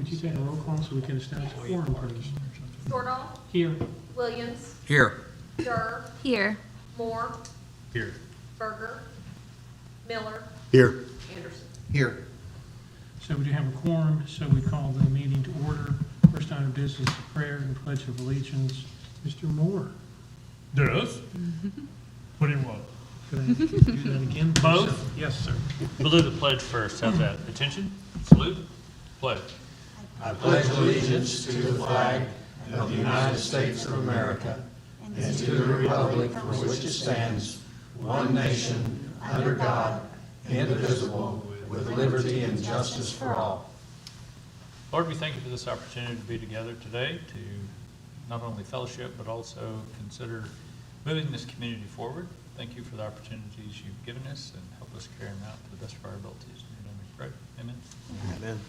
Would you take a roll call so we can establish a quorum, please? Sordahl, Here. Williams, Here. Durr, Here. Moore, Here. Berger, Miller, Here. Anderson. Here. So we do have a quorum, so we call the meeting to order. First item of business is prayer and pledge of allegiance. Mr. Moore, There is? What do you want? could I ask you to do that again? please? Both? Yes, sir. We'll do the pledge first. How's that? Attention, salute, pledge. I pledge allegiance to the flag of the United States of America and to the republic for which it stands, one nation, under God, indivisible, with liberty and justice for all. Lord, we thank you for this opportunity to be together today to not only fellowship, but also consider moving this community forward. Thank you for the opportunities you've given us and help us carry them out to the best of our abilities. In your name we pray. Amen. Amen.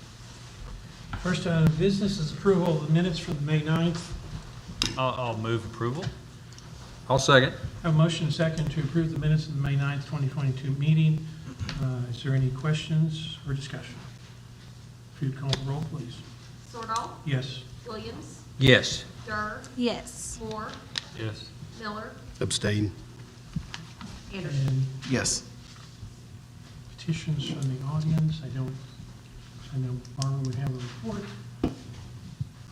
First item of business is approval of the minutes for the May 9th. I'll move approval. I'll second. Have a motion and second to approve the minutes of the May 9th, 2022 meeting. Is there any questions or discussion? If you'd call the roll, please. Sordahl, Yes. Williams, Yes. Durr, Yes. Moore, Yes. Miller, Abstain. Anderson. And Yes. petitions from the audience. I know Barbara would have a report,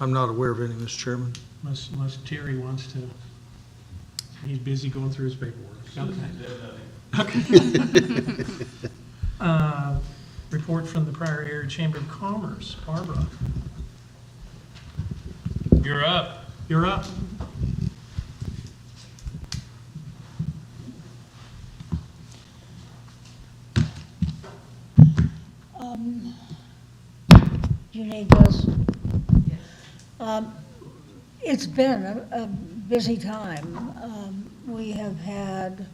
I'm not aware of any, Mr. Chairman. unless Terry wants to. He's busy going through his paperwork. Okay. Report from the Pryor Area Chamber of Commerce. Barbara, You're up. you're up. You need this? It's been a busy time. We have had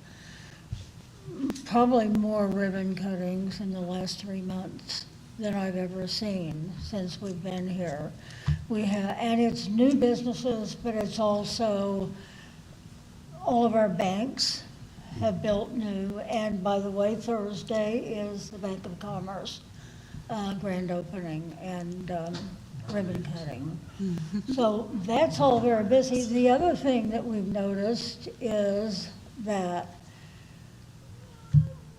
probably more ribbon cuttings in the last 3 months than I've ever seen since we've been here. We have, and it's new businesses, but it's also all of our banks have built new. And by the way, Thursday is the Bank of Commerce grand opening and ribbon cutting. So that's all very busy. The other thing that we've noticed is that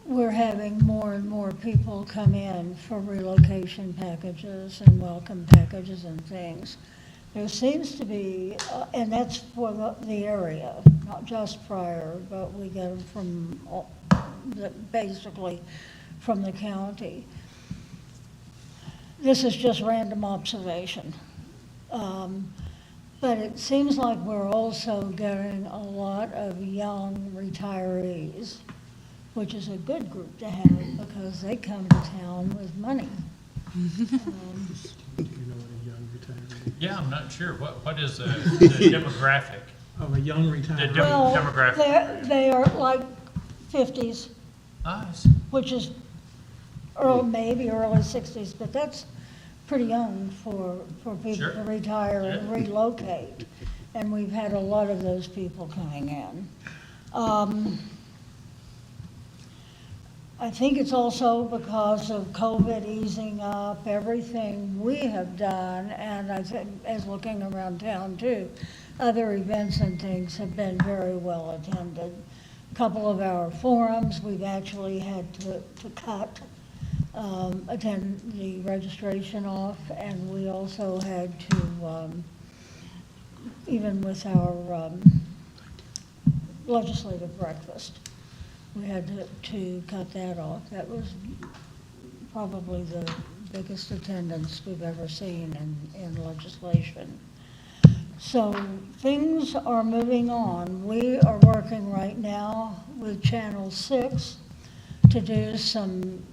we're having more and more people come in for relocation packages and welcome packages and things. There seems to be, and that's for the area, not just Pryor, but we get them from basically from the county. This is just random observation. But it seems like we're also getting a lot of young retirees, which is a good group to have because they come to town with money. You know what a young retiree? Yeah, I'm not sure. What is the demographic? Of a young retiree. Well, demographic. they are like 50s, Nice. which is maybe early 60s, but that's pretty young for people Sure. to retire and Yeah. relocate. And we've had a lot of those people coming in. I think it's also because of COVID easing up, everything we have done, and I think, as looking around town too, other events and things have been very well attended. A couple of our forums, we've actually had to cut, attend the registration off, and we also had to, even with our legislative breakfast, we had to cut that off. That was probably the biggest attendance we've ever seen in legislation. So things are moving on. We are working right now with Channel 6 to do some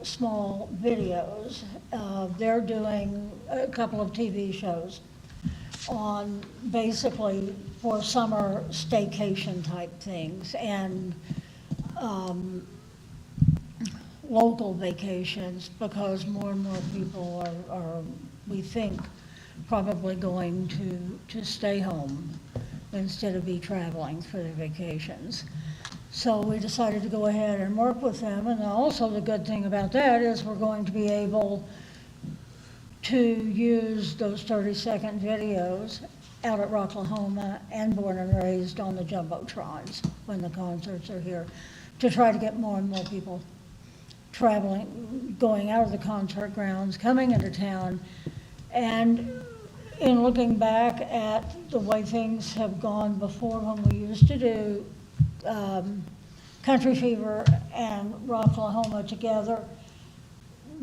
small videos. They're doing a couple of TV shows on basically for summer staycation type things and local vacations, because more and more people are, we think, probably going to stay home instead of be traveling for their vacations. So we decided to go ahead and work with them, and also the good thing about that is we're going to be able to use those 30-second videos out at Rocklahoma and Born and Raised on the Jumbotrons when the concerts are here, to try to get more and more people traveling, going out of the concert grounds, coming into town. And in looking back at the way things have gone before, when we used to do Country Fever and Rocklahoma together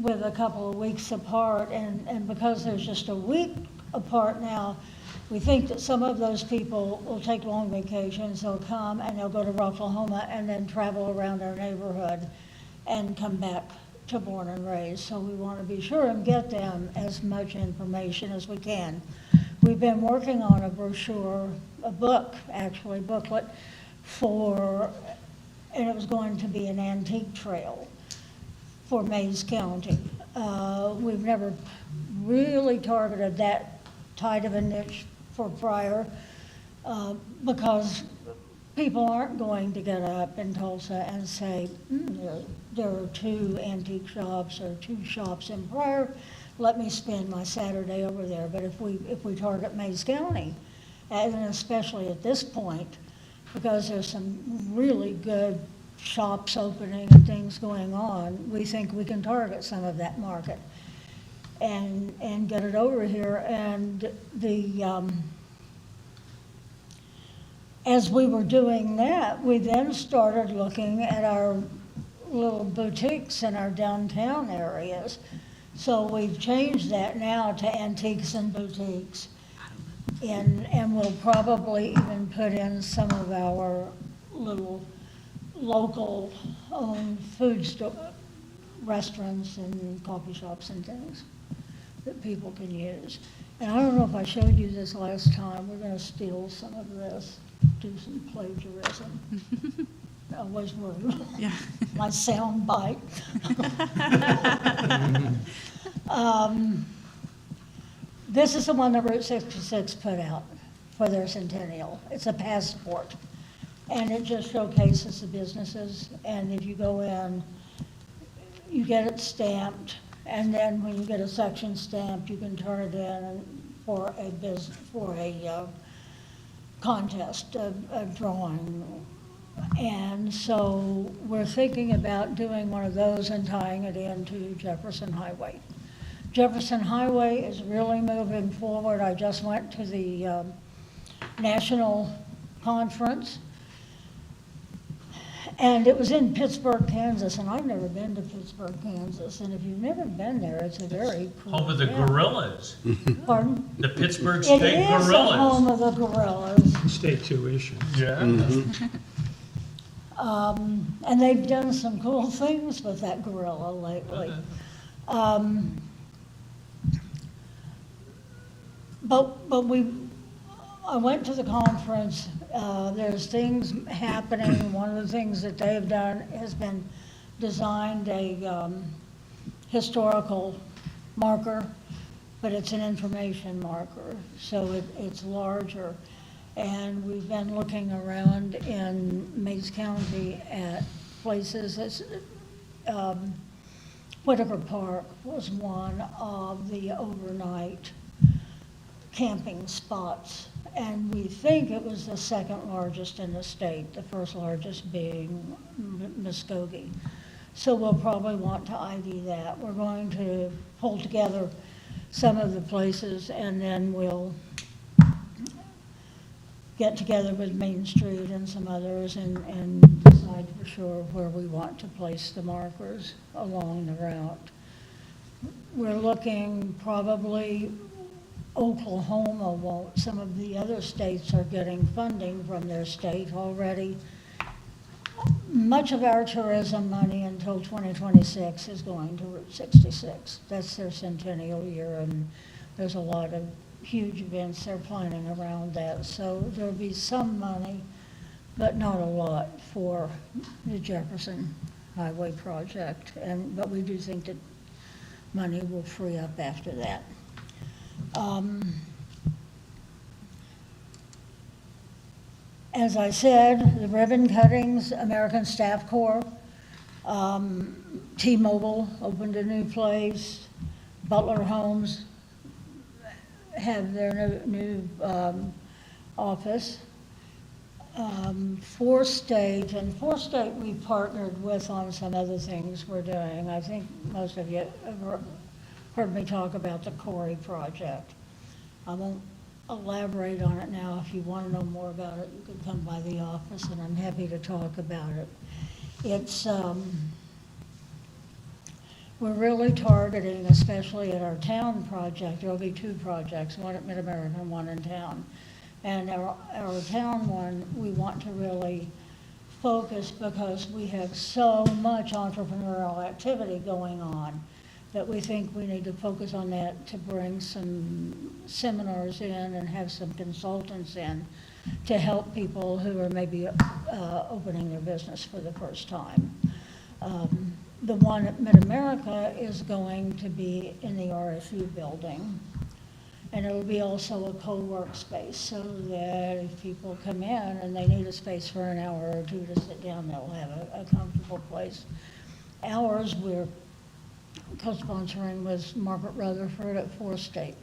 with a couple of weeks apart, and because there's just a week apart now, we think that some of those people will take long vacations, they'll come and they'll go to Rocklahoma and then travel around our neighborhood and come back to Born and Raised. So we want to be sure and get them as much information as we can. We've been working on a brochure, a book, actually, booklet for, and it was going to be an antique trail for Mays County. We've never really targeted that tight of a niche for Pryor because people aren't going to get up in Tulsa and say, there are 2 antique shops or 2 shops in Pryor, let me spend my Saturday over there. But if we target Mays County, and especially at this point, because there's some really good shops opening and things going on, we think we can target some of that market and get it over here. And as we were doing that, we then started looking at our little boutiques in our downtown areas. So we've changed that now to antiques and boutiques. And we'll probably even put in some of our little local owned food restaurants and coffee shops and things that people can use. And I don't know if I showed you this last time. We're going to steal some of this, do some plagiarism. I always worry. Yeah. My sound bite. This is the one that Route 66 put out for their centennial. It's a passport. And it just showcases the businesses. And if you go in, you get it stamped. And then when you get a section stamped, you can turn it in for a contest, a drawing. And so we're thinking about doing one of those and tying it into Jefferson Highway. Jefferson Highway is really moving forward. I just went to the national conference, and it was in Pittsburgh, Kansas, and I've never been to Pittsburgh, Kansas. And if you've never been there, it's a very cool Home of the town. gorillas, Pardon? the Pittsburgh It State is the home Gorillas. of the gorillas. State tuition. Yeah. And they've done some cool things with that gorilla lately. I went to the conference, there's things happening. One of the things that they have done has been designed a historical marker, but it's an information marker, so it's larger. And we've been looking around in Mays County at places. Whitaker Park was one of the overnight camping spots. And we think it was the second largest in the state, the first largest being Muskogee. So we'll probably want to ID that. We're going to pull together some of the places, and then we'll get together with Main Street and some others and decide for sure where we want to place the markers along the route. We're looking probably Oklahoma won't. Some of the other states are getting funding from their state already. Much of our tourism money until 2026 is going to Route 66. That's their centennial year, and there's a lot of huge events they're planning around that. So there'll be some money, but not a lot for the Jefferson Highway project. But we do think that money will free up after that. As I said, the ribbon cuttings, American Staff Corps, T-Mobile opened a new place, Butler Homes have their new office. Fourth State we partnered with on some other things we're doing. I think most of you have heard me talk about the Corey project. I won't elaborate on it now. If you want to know more about it, you can come by the office, and I'm happy to talk about it. It's, we're really targeting, especially at our town project, there'll be 2 projects, one at Mid-America and one in town. And our town one, we want to really focus because we have so much entrepreneurial activity going on that we think we need to focus on that to bring some seminars in and have some consultants in to help people who are maybe opening their business for the first time. The one at Mid-America is going to be in the RSU building. And it'll be also a co-work space so that if people come in and they need a space for an hour or 2 to sit down, they'll have a comfortable place. Ours, we're co-sponsoring with Margaret Rutherford at Fourth State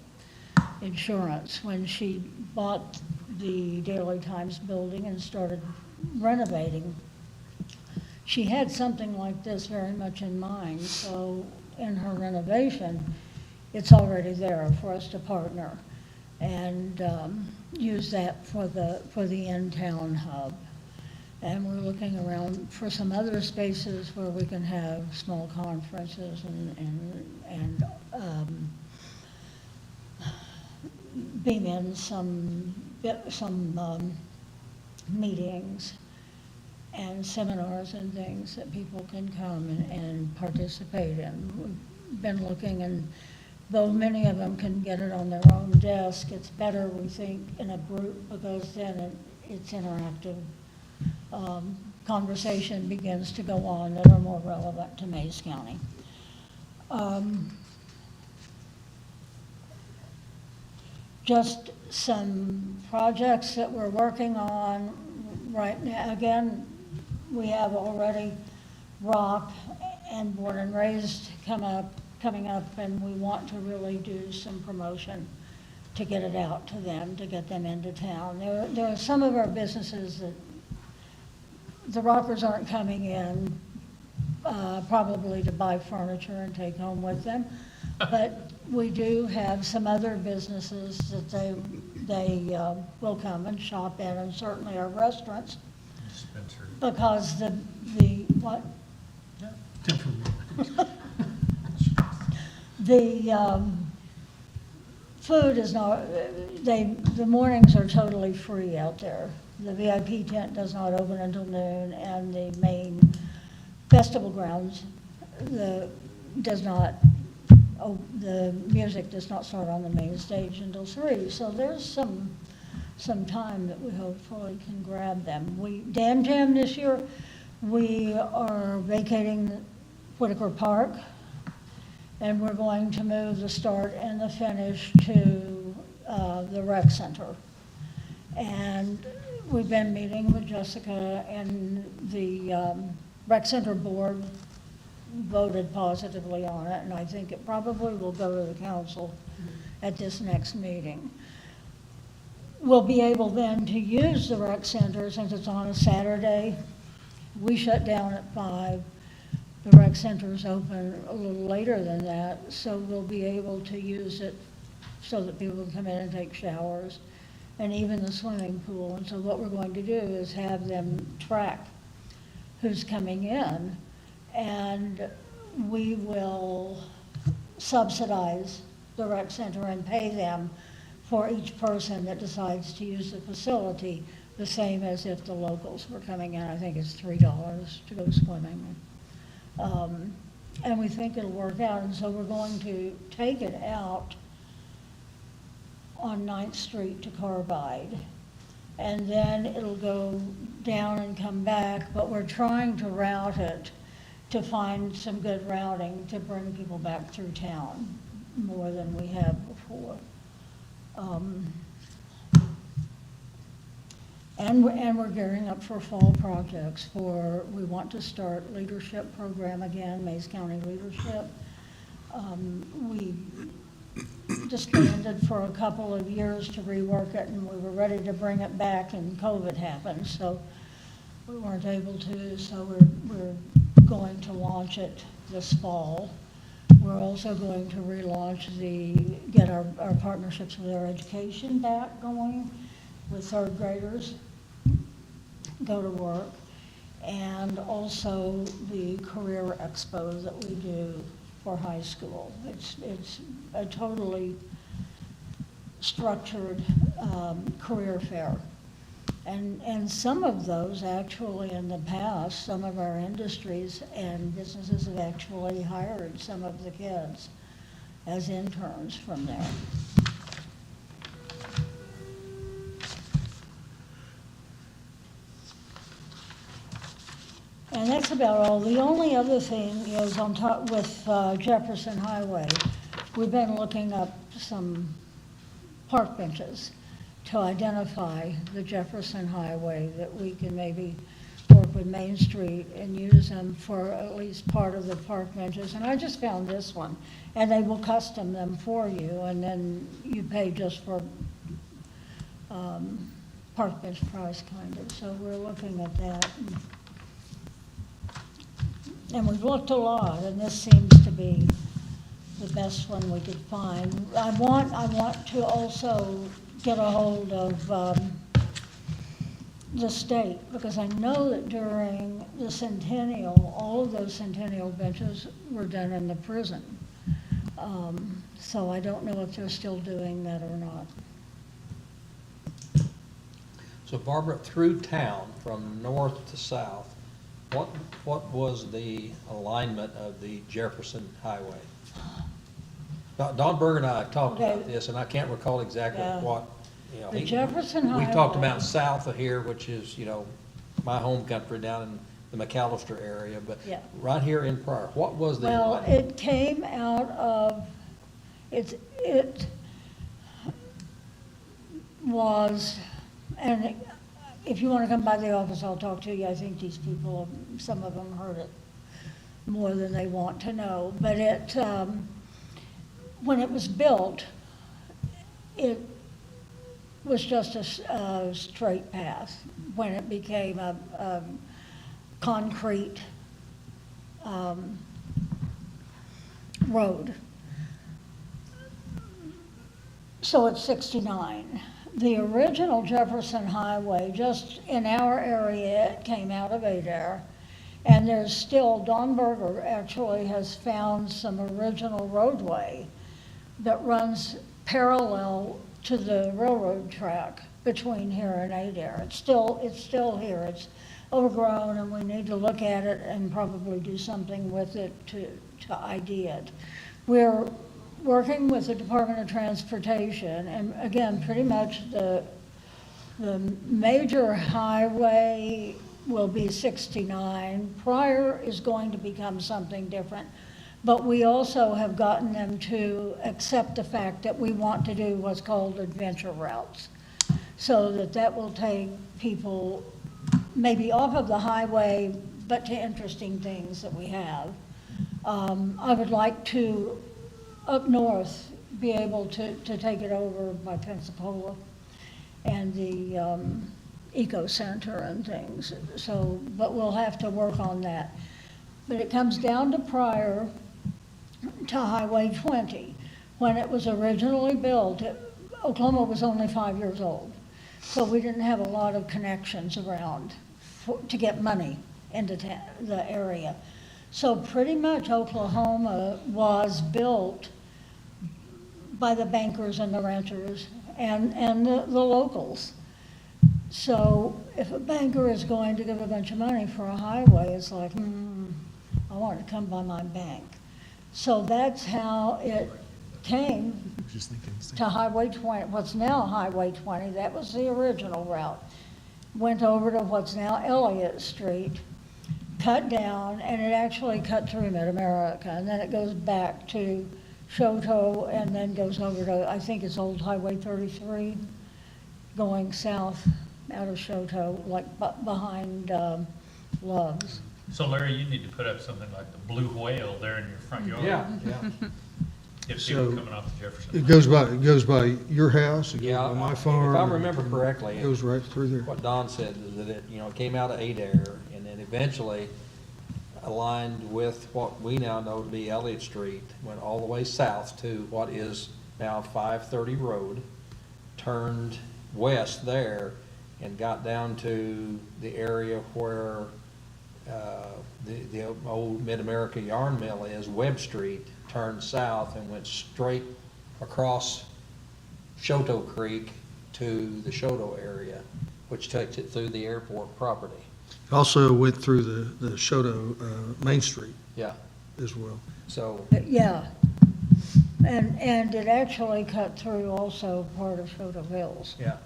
Insurance. When she bought the Daily Times building and started renovating, she had something like this very much in mind. So in her renovation, it's already there for us to partner and use that for the in-town hub. And we're looking around for some other spaces where we can have small conferences and beam in some meetings and seminars and things that people can come and participate in. We've been looking, and though many of them can get it on their own desk, it's better, we think, in a group because then it's interactive. Conversation begins to go on that are more relevant to Mays County. Just some projects that we're working on right now. Again, we have already Rock and Born and Raised coming up, and we want to really do some promotion to get it out to them, to get them into town. There are some of our businesses that the Rockers aren't coming in probably to buy furniture and take home with them, but we do have some other businesses that they will come and shop in, and certainly our restaurants, Dispensary. because the what? The food is not, the mornings are totally free out there. The VIP tent does not open until noon, and the main festival grounds, the music does not start on the main stage until 3. So there's some time that we hopefully can grab them. Dam Jam this year, we are vacating Whitaker Park, and we're going to move the start and the finish to the rec center. And we've been meeting with Jessica, and the rec center board voted positively on it, and I think it probably will go to the council at this next meeting. We'll be able then to use the rec center since it's on a Saturday. We shut down at 5. The rec center's open a little later than that, so we'll be able to use it so that people can come in and take showers, and even the swimming pool. And so what we're going to do is have them track who's coming in, and we will subsidize the rec center and pay them for each person that decides to use the facility, the same as if the locals were coming in. I think it's $3 to go swimming. And we think it'll work out, and so we're going to take it out on 9th Street to Carbide, and then it'll go down and come back, but we're trying to route it to find some good routing to bring people back through town more than we have before. And we're gearing up for fall projects. We want to start leadership program again, Mays County Leadership. We disbanded for a couple of years to rework it, and we were ready to bring it back, and COVID happened, so we weren't able to, so we're going to launch it this fall. We're also going to relaunch get our partnerships with our education back going, with third graders go to work, and also the career expo that we do for high school. It's a totally structured career fair. And some of those, actually, in the past, some of our industries and businesses have actually hired some of the kids as interns from there. And that's about all. The only other thing is on top with Jefferson Highway, we've been looking up some park benches to identify the Jefferson Highway, that we can maybe work with Main Street and use them for at least part of the park benches. And I just found this one, and they will custom them for you, and then you pay just for park bench price, kind of. So we're looking at that. And we've looked a lot, and this seems to be the best one we could find. I want to also get a hold of the state, because I know that during the Centennial, all of those Centennial benches were done in the prison. So I don't know if they're still doing that or not. So Barbara, through town, from north to south, what was the alignment of the Jefferson Highway? Don Berg and I have talked about Okay. this, and I can't recall exactly Yeah. what, you know. The Jefferson We talked Highway- about south of here, which is, you know, my home country down in the McAllister area, but Yeah. right here in Pryor, what was the Well, alignment? it came out of, it was, and if you want to come by the office, I'll talk to you. I think these people, some of them heard it more than they want to know. But when it was built, it was just a straight path. When it became a concrete road. So it's 69. The original Jefferson Highway, just in our area, it came out of Adair. And there's still, Don Berger actually has found some original roadway that runs parallel to the railroad track between here and Adair. It's still here. It's overgrown, and we need to look at it and probably do something with it to ID it. We're working with the Department of Transportation, and again, pretty much the major highway will be 69. Pryor is going to become something different, but we also have gotten them to accept the fact that we want to do what's called adventure routes, so that will take people maybe off of the highway, but to interesting things that we have. I would like to, up north, be able to take it over by Pensacola and the Eco Center and things. So, but we'll have to work on that. But it comes down to Pryor to Highway 20. When it was originally built, Oklahoma was only 5 years old. So we didn't have a lot of connections around to get money into the area. So pretty much Oklahoma was built by the bankers and the ranchers and the locals. So if a banker is going to give a bunch of money for a highway, it's like, I want it to come by my bank. So that's how it came to Highway 20, what's now Highway 20. That was the original route. Went over to what's now Elliott Street, cut down, and it actually cut through Mid-America, and then it goes back to Shoto, and then goes over to, I think it's old Highway 33, going south out of Shoto, like behind Love's. So Larry, you need to put up something like the blue whale there in your front yard. Yeah. If So- people coming off the Jefferson. It goes by your house, it goes Yeah, by my if farm. I remember correctly, It goes right through there. what Don said is that it, it came out of Adair and then eventually aligned with what we now know to be Elliott Street, went all the way south to what is now 530 Road, turned west there and got down to the area where the old Mid-America yarn mill is, Webb Street, turned south and went straight across Shoto Creek to the Shoto area, which takes it through the airport property. Also went through the Shoto, Main Street Yeah, as well. so, Yeah. And it actually cut through also part of Shoto Hills. yeah,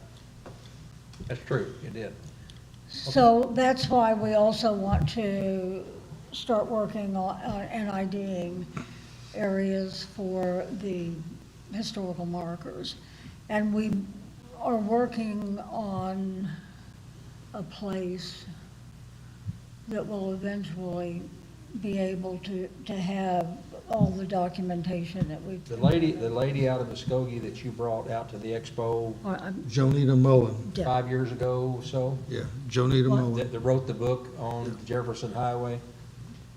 that's true, it did. So that's why we also want to start working on and IDing areas for the historical markers. And we are working on a place that will eventually be able to have all the documentation that we. The lady out of Muskogee that you brought out to the expo Jonita Mullen, 5 years ago or so, yeah, Jonita What? Mullen. that wrote the book on Jefferson Highway.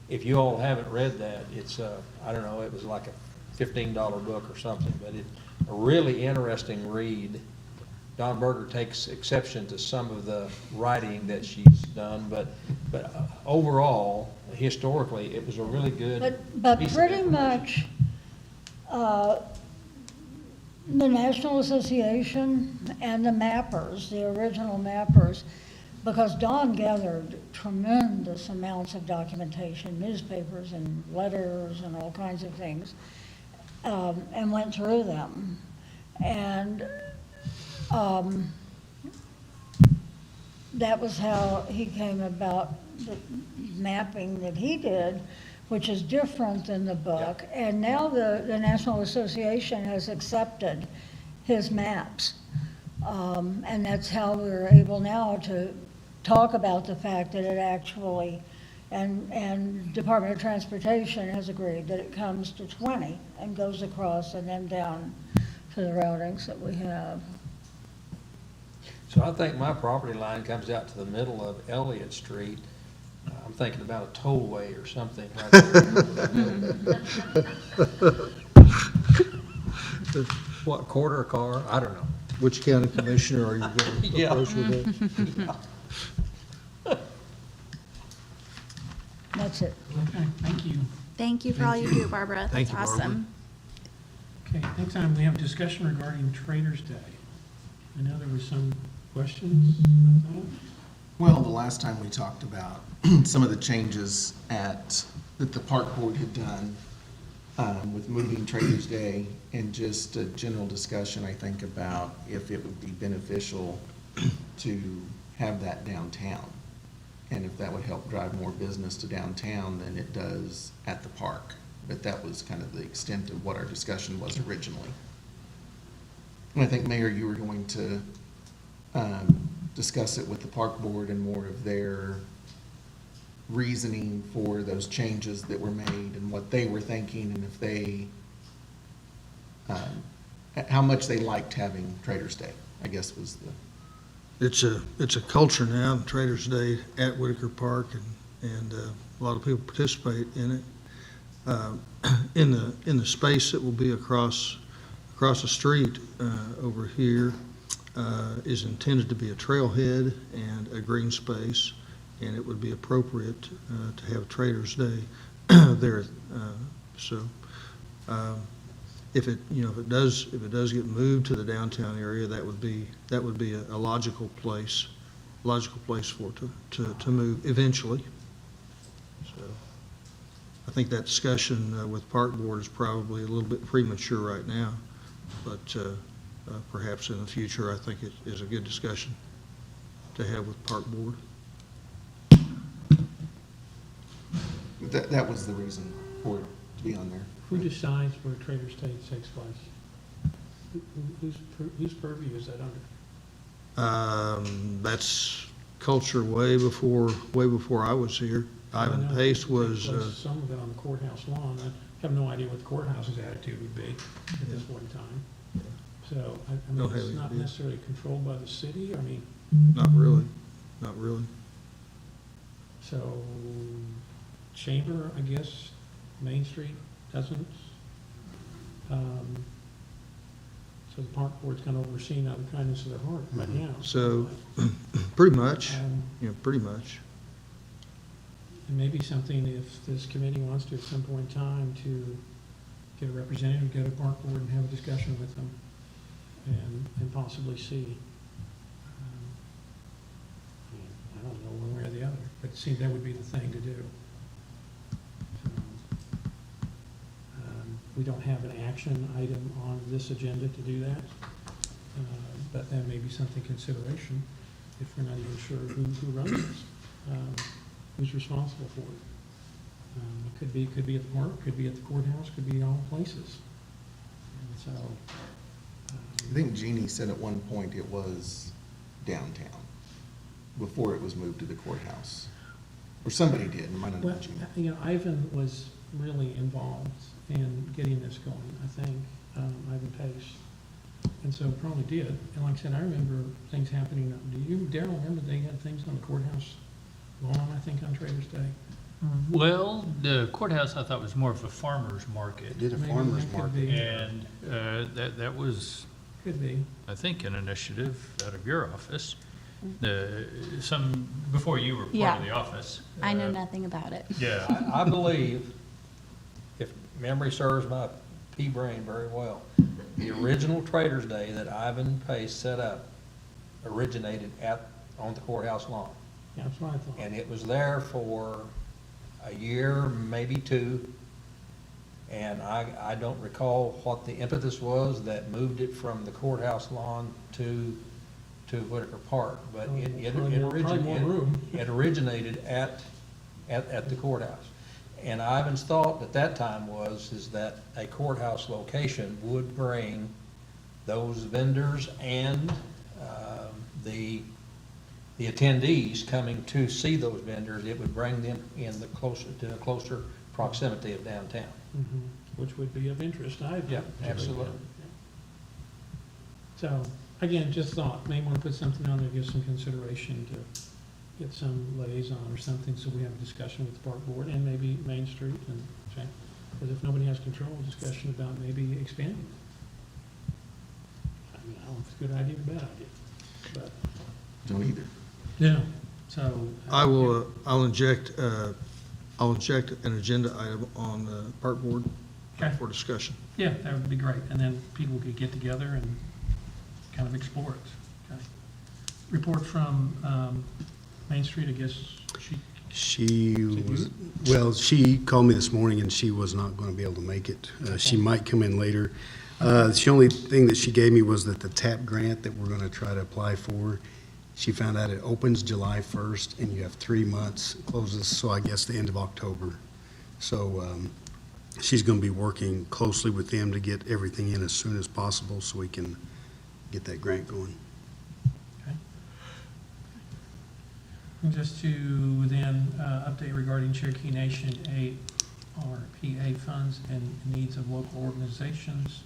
If you all haven't read that, it's, I don't know, it was like a $15 book or something, but it's a really interesting read. Don Berger takes exception to some of the writing that she's done, but overall, historically, it was a really good But piece of pretty information. much, the National Association and the mappers, the original mappers, because Don gathered tremendous amounts of documentation, newspapers and letters and all kinds of things, and went through them. And that was how he came about the mapping that he did, which is different than the book. And now the National Association has accepted his maps. And that's how we're able now to talk about the fact that it actually, and Department of Transportation has agreed that it comes to 20 and goes across and then down to the routings that we have. So I think my property line comes out to the middle of Elliott Street. I'm thinking about a tollway or something right there. What, quarter car? I don't know. Which county commissioner are you going to Yeah. approach with that? That's it. Okay, thank you. Thank you for all you do, Barbara. Thank That's you, Barbara. awesome. Okay, next time we have discussion regarding Trader's Day. I know there was some questions about that. Well, the last time we talked about some of the changes that the park board had done with moving Trader's Day, and just a general discussion, I think, about if it would be beneficial to have that downtown, and if that would help drive more business to downtown than it does at the park. But that was kind of the extent of what our discussion was originally. And I think, Mayor, you were going to discuss it with the park board and more of their reasoning for those changes that were made and what they were thinking, and if they, how much they liked having Trader's Day, I guess was the. It's a culture now, Trader's Day at Whitaker Park, and a lot of people participate in it. In the space that will be across the street over here is intended to be a trailhead and a green space, and it would be appropriate to have Trader's Day there. So if it does get moved to the downtown area, that would be a logical place for it to move eventually. So I think that discussion with Park Board is probably a little bit premature right now, but perhaps in the future, I think it is a good discussion to have with Park Board. That was the reason for it to be on there. Who decides where Trader's Day takes place? Whose purview is that under? That's culture way before I was here. Ivan I know Pace it was, takes place Some of it on the courthouse lawn. have no idea what the courthouse's attitude would be at this point in time. So, I mean, Don't have it's any not idea. necessarily controlled by the city, I mean, Not really, not really. so, Chamber, I guess, Main Street doesn't. So the park board's kind of overseen out of the kindness of their heart right now. So, pretty much, Um, pretty much. And maybe something, if this committee wants to at some point in time, to get a representative, go to park board and have a discussion with them and possibly see. I don't know one way or the other, but see, that would be the thing to do. So, we don't have an action item on this agenda to do that, but that may be something consideration if we're not even sure who runs this, who's responsible for it. It could be at the park, could be at the courthouse, could be all places. And so, I think Jeannie said at one point it was downtown, before it was moved to the courthouse. Or somebody did, it might not well, have been Jeannie. you know, Ivan was really involved in getting this going, I think, Ivan Pace. And so probably did. And like I said, I remember things happening. Do you, Darrell, remember they had things on the courthouse lawn, I think, on Trader's Day? Well, the courthouse, I thought, was more of a farmer's market. Did a Maybe farmer's that could market. be. And that was, Could be. I think, an initiative out of your office. Before you were part Yeah. of the office. I know nothing about it. Yeah. I believe, if memory serves my pea brain very well, the original Traders Day that Ivan Pace set up originated on the courthouse lawn. Yeah, that's what I thought. And it was there for a year, maybe two. And I don't recall what the impetus was that moved it from the courthouse lawn to Whitaker Park. But Probably more room. it originated at the courthouse. And Ivan's thought at that time is that a courthouse location would bring those vendors and the attendees coming to see those vendors, it would bring them to a closer proximity of downtown. Mhm. Which would be of interest, I think. Yeah, absolutely. So, again, just thought, may want to put something on there, give some consideration to get some liaison or something, so we have a discussion with the park board and maybe Main Street and, because if nobody has control, discussion about maybe expanding. I mean, I don't know if it's a good idea or a bad idea, but, Don't either. yeah, so. I'll inject an agenda item on the park board Okay. for discussion. Yeah, that would be great, and then people could get together and kind of explore it. Okay. Report from Main Street, I guess, She called me this morning and she was not going to be able to make it. She might come in later. The only thing that she gave me was that the TAP grant that we're going to try to apply for, she found out it opens July 1st and you have 3 months, closes, so I guess the end of October. So she's going to be working closely with them to get everything in as soon as possible so we can get that grant going. okay. And just to then update regarding Cherokee Nation ARPA funds and needs of local organizations.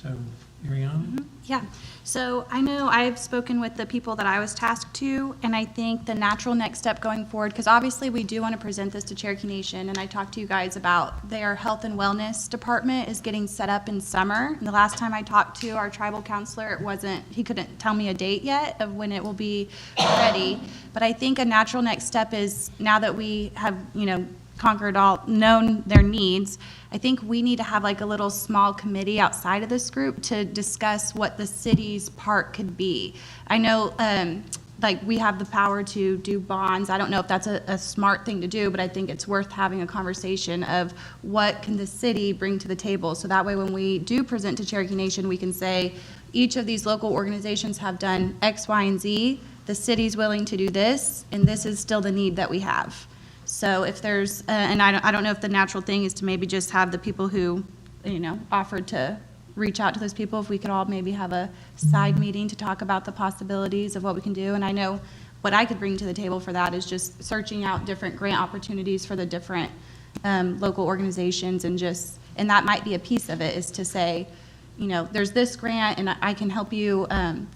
So, Ariana? Yeah, so I know I've spoken with the people that I was tasked to, and I think the natural next step going forward, because obviously we do want to present this to Cherokee Nation, and I talked to you guys about their health and wellness department is getting set up in summer. And the last time I talked to our tribal counselor, he couldn't tell me a date yet of when it will be ready. But I think a natural next step is, now that we have, known their needs, I think we need to have like a little small committee outside of this group to discuss what the city's part could be. I know, we have the power to do bonds. I don't know if that's a smart thing to do, but I think it's worth having a conversation of what can the city bring to the table. So that way, when we do present to Cherokee Nation, we can say, each of these local organizations have done X, Y, and Z. The city's willing to do this, and this is still the need that we have. So if there's, and I don't know if the natural thing is to maybe just have the people who, offered to reach out to those people, if we could all maybe have a side meeting to talk about the possibilities of what we can do. And I know what I could bring to the table for that is just searching out different grant opportunities for the different local organizations and that might be a piece of it, is to say, you know, there's this grant and I can help you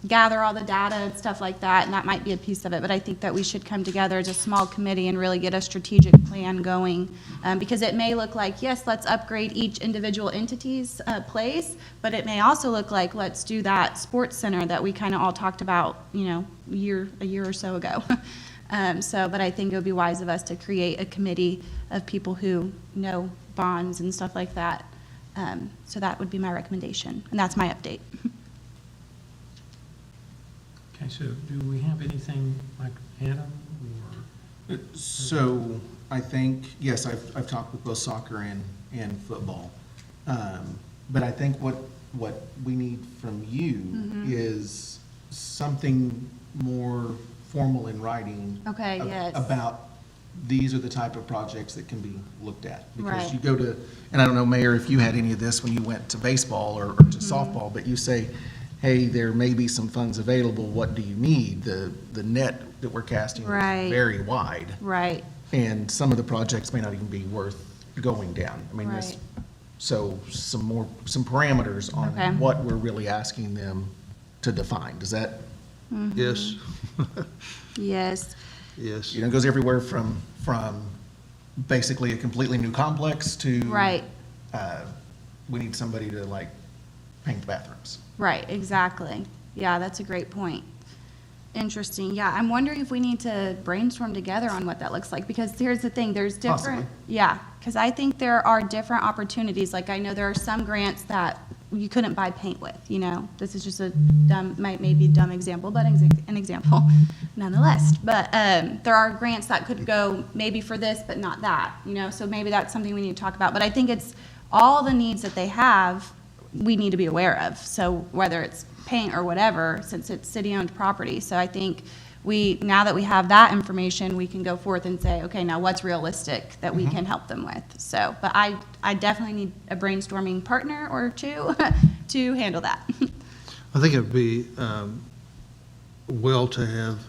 gather all the data and stuff like that, and that might be a piece of it. But I think that we should come together as a small committee and really get a strategic plan going, because it may look like, yes, let's upgrade each individual entity's place, but it may also look like, let's do that sports center that we kind of all talked about, you know, a year or so ago. But I think it would be wise of us to create a committee of people who know bonds and stuff like that. So that would be my recommendation, and that's my update. Okay, so do we have anything like Adam or? So I think, yes, I've talked with both soccer and football. But I think what we need from you is something more formal in writing. Okay, yes. About these are the type of projects that can be looked at. Because Right. you go to, and I don't know, Mayor, if you had any of this when you went to baseball or to softball, but you say, hey, there may be some funds available, what do you need? The net that we're casting Right. is very wide. Right, And some of the projects may not even be worth going down. I mean, Right. so some parameters on Okay. what we're really asking them to define. Does that, Yes, yes, yes. it goes everywhere from basically a completely new complex to. right, We need somebody to like paint the bathrooms. right, exactly. Yeah, that's a great point. Interesting. Yeah, I'm wondering if we need to brainstorm together on what that looks like, because here's the thing, there's different. Possibly. Yeah, because I think there are different opportunities. Like, I know there are some grants that you couldn't buy paint with, you know? This is just a dumb, maybe a dumb example, but an example nonetheless. But there are grants that could go maybe for this, but not that, you know? So maybe that's something we need to talk about. But I think it's all the needs that they have, we need to be aware of. So whether it's paint or whatever, since it's city-owned property. So I think now that we have that information, we can go forth and say, okay, now what's realistic that we can help them with? So, but I definitely need a brainstorming partner or two to handle that. I think it'd be well to have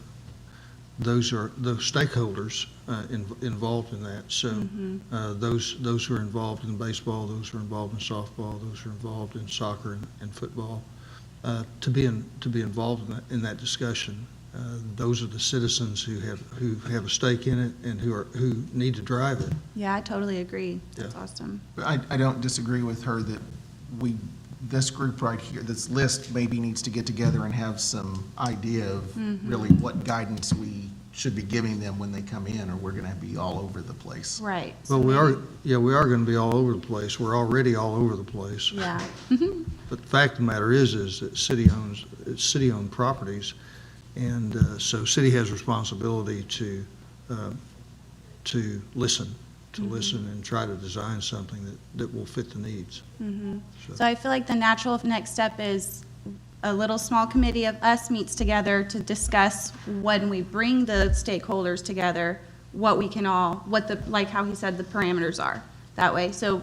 those stakeholders involved in that. So those who are involved in baseball, those who are involved in softball, those who are involved in soccer and football, to be involved in that discussion. Those are the citizens who have a stake in it and who need to drive it. Yeah, I totally agree. That's Yeah. awesome. But I don't disagree with her that this group right here, this list maybe needs to get together and have some idea of really what guidance we should be giving them when they come in, or we're gonna be all over the place. Right. Well, So we maybe- are going to be all over the place. We're already all over the place. Yeah. But the fact of the matter is that it's city-owned properties, and so city has responsibility to listen, and try to design something that will fit the needs. So I feel like the natural next step is a little small committee of us meets together to discuss when we bring the stakeholders together, what we can all, like how he said, the parameters are that way. So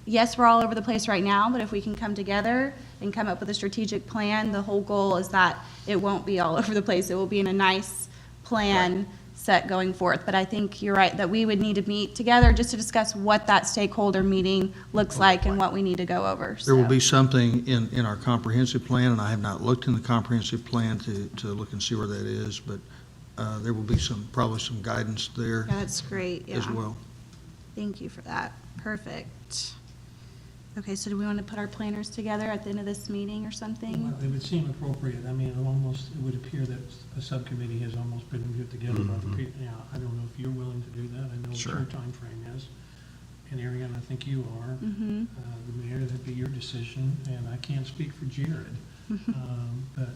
yes, we're all over the place right now, but if we can come together and come up with a strategic plan, the whole goal is that it won't be all over the place. It will be in a nice plan set going forth. But I think you're right, that we would need to meet together just to discuss what that stakeholder meeting looks like and what we need to go over. There will So- be something in our comprehensive plan, and I have not looked in the comprehensive plan to look and see where that is, but there will be probably some guidance there Yeah, that's great, yeah. as well. Thank you for that. Perfect. Okay, so do we want to put our planners together at the end of this meeting or something? Well, it would seem appropriate. I mean, it would appear that a subcommittee has almost been put together by the people. Now, I don't know if you're willing to do that. I know what Sure. your timeframe is. And Ariane, I think you are. Mm-hmm. The mayor, that'd be your decision, and I can't speak for Jared. But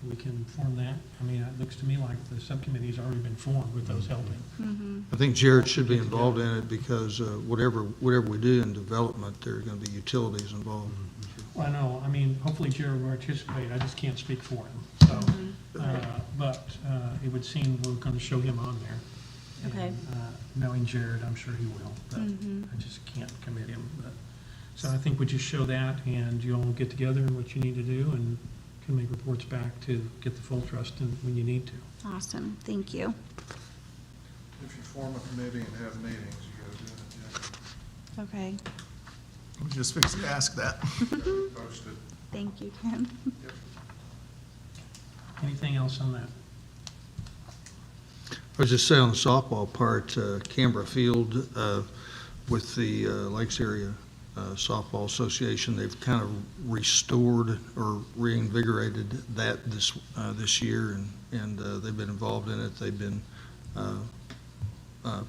we can form that. I mean, it looks to me like the subcommittee's already been formed with those helping. I think Jared should be involved in it because whatever we do in development, there are going to be utilities involved. Well, I know, I mean, hopefully Jared will participate, I just can't speak for him, so, but it would seem we're gonna show him on there. Okay. And, knowing Jared, I'm sure he will, but I just can't commit him, but, so I think we just show that, and you all get together and what you need to do, and can make reports back to get the full trust in when you need to. Awesome, thank you. If you form a committee and have meetings, you gotta do it, Okay, I was just fixing to ask that. yeah. Post it. thank you, Ken. Yep. Anything else on that? I was just saying on the softball part, Canberra Field, with the Lakes Area Softball Association, they've kind of restored or reinvigorated that this year, and they've been involved in it. They've been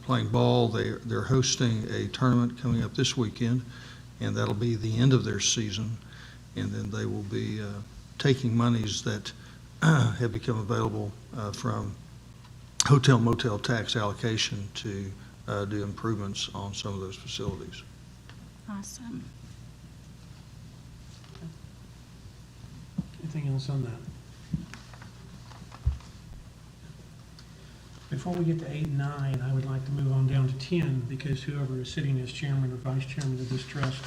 playing ball. They're hosting a tournament coming up this weekend, and that'll be the end of their season. And then they will be taking monies that have become available from hotel motel tax allocation to do improvements on some of those facilities. Awesome. Anything else on that? Before we get to 8 and 9, I would like to move on down to 10, because whoever is sitting as chairman or vice chairman of this trust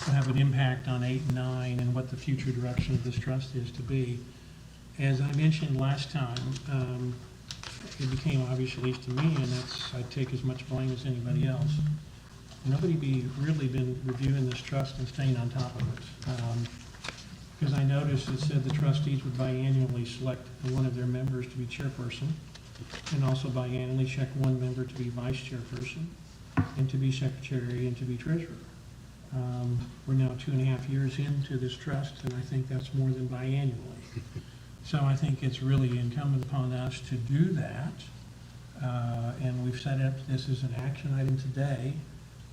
will have an impact on 8 and 9 and what the future direction of this trust is to be. As I mentioned last time, it became obvious, at least to me, and I'd take as much blame as anybody else. Nobody really been reviewing this trust and staying on top of it. Because I noticed it said the trustees would biannually select one of their members to be chairperson, and also biannually check one member to be vice chairperson, and to be secretary, and to be treasurer. We're now 2.5 years into this trust, and I think that's more than biannually. So I think it's really incumbent upon us to do that, and we've set up this as an action item today.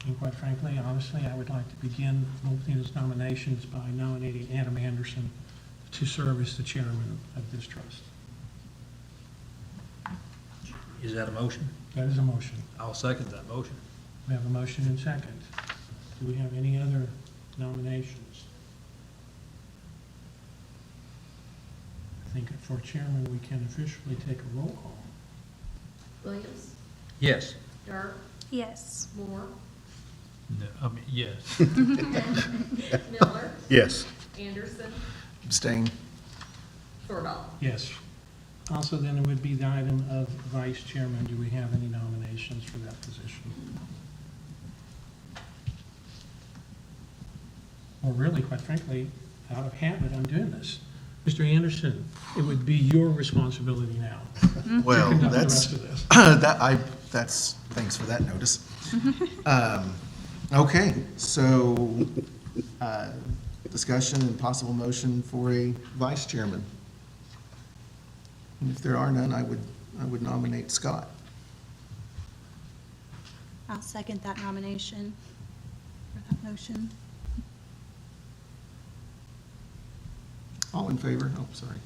And quite frankly, honestly, I would like to begin opening those nominations by nominating Adam Anderson to serve as the chairman of this trust. Is that a motion? That is a motion. I'll second that motion. We have a motion and second. Do we have any other nominations? I think for chairman, we can officially take a roll call. Williams, Yes. Dirk, Yes. Moore, No, yes. Miller, Yes. Anderson, Abstain. Sordahl. Yes. Also, then it would be the item of vice chairman. Do we have any nominations for that position? Well, really, quite frankly, out of habit, I'm doing this. Mr. Anderson, it would be your responsibility now Well, to conduct the that's, rest of this. thanks for that notice. Okay, so, discussion and possible motion for a vice chairman. And if there are none, I would nominate Scott. I'll second that nomination, or that motion. All in favor? Oh, sorry.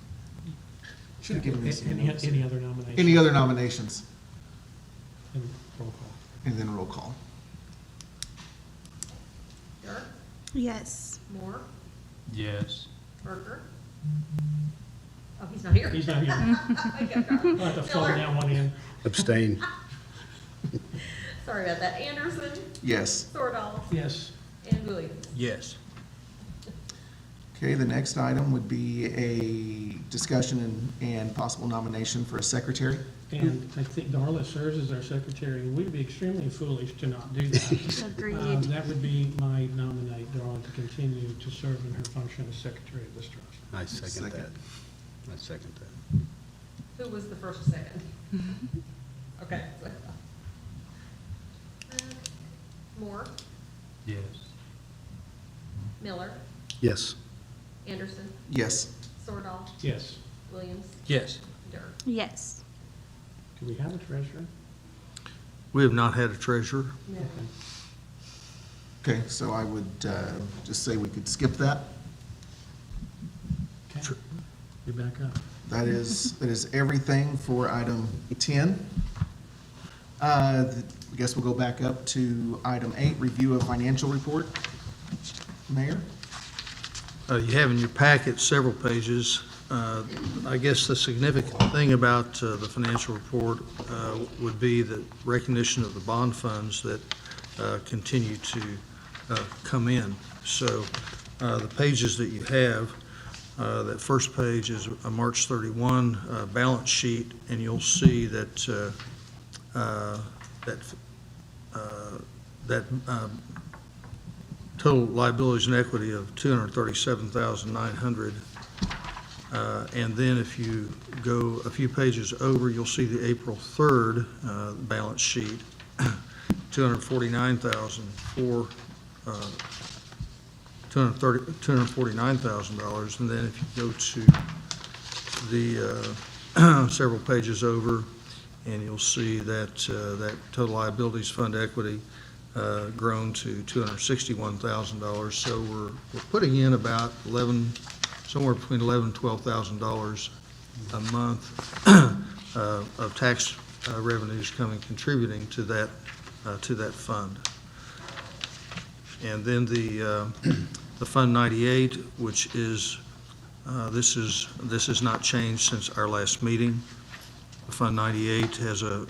Should have given me some notes. Any other nominations? Any other nominations? And roll call. And then roll call. Dirk, Yes. Moore, Yes. Berger. Oh, he's not here. He's not here. I got that. I'll have to fill Miller. down one in. Abstain. Sorry about that. Anderson, Yes. Sordahl, Yes. and Williams. Yes. Okay, the next item would be a discussion and possible nomination for a secretary. And I think Darla serves as our secretary, and we'd be extremely foolish to not do that. Agreed. That would be my nominate, Darla, to continue to serve in her function as secretary of this trust. I second Second. that. I second that. Who was the first or second? Okay. Moore, Yes. Miller, Yes. Anderson, Yes. Sordahl, Yes. Williams, Yes. Dirk. Yes. Do we have a treasurer? We have not had a treasurer. No. Okay, so I would just say we could skip that. Okay. You back up. That is everything for item 10. I guess we'll go back up to item 8, review of financial report. Mayor? You have in your packet several pages. I guess the significant thing about the financial report would be the recognition of the bond funds that continue to come in. So the pages that you have, that first page is a March 31 balance sheet, and you'll see that that, that total liabilities and equity of $237,900. And then if you go a few pages over, you'll see the April 3rd balance sheet, $249,000. And then if you go to the several pages over, and you'll see that that total liabilities fund equity grown to $261,000. So we're putting in about somewhere between $11,000 and $12,000 a month of tax revenues contributing to that fund. And then the Fund 98, which is this has not changed since our last meeting. Fund 98 has a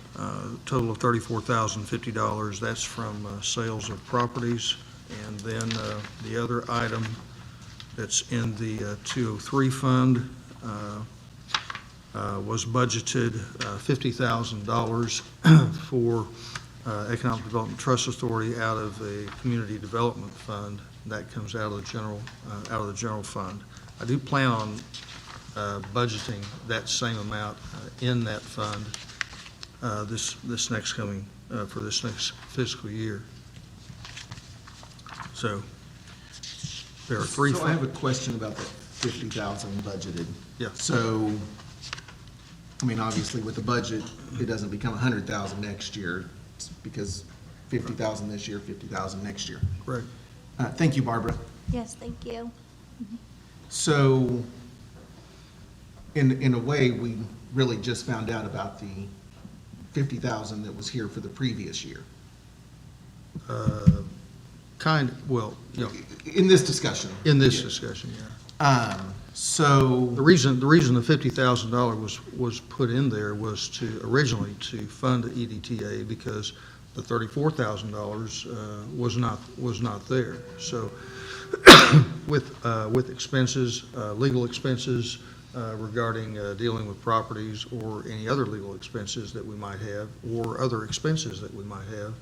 total of $34,050. That's from sales of properties. And then the other item that's in the 203 fund was budgeted $50,000 for Economic Development Trust Authority out of a community development fund. That comes out of the general fund. I do plan on budgeting that same amount in that fund for this next fiscal year. So there are three. So I have a question about that 50,000 budgeted. Yeah. So, I mean, obviously with the budget, it doesn't become 100,000 next year, it's because 50,000 this year, 50,000 next year. Correct. Thank you, Barbara. Yes, thank you. So, in a way, we really just found out about the 50,000 that was here for the previous year. Well, you know, In this discussion. in this discussion, yeah. So, The reason the $50,000 was put in there was originally to fund the EDTA, because the $34,000 was not there. So with expenses, legal expenses regarding dealing with properties, or any other legal expenses that we might have, or other expenses that we might have,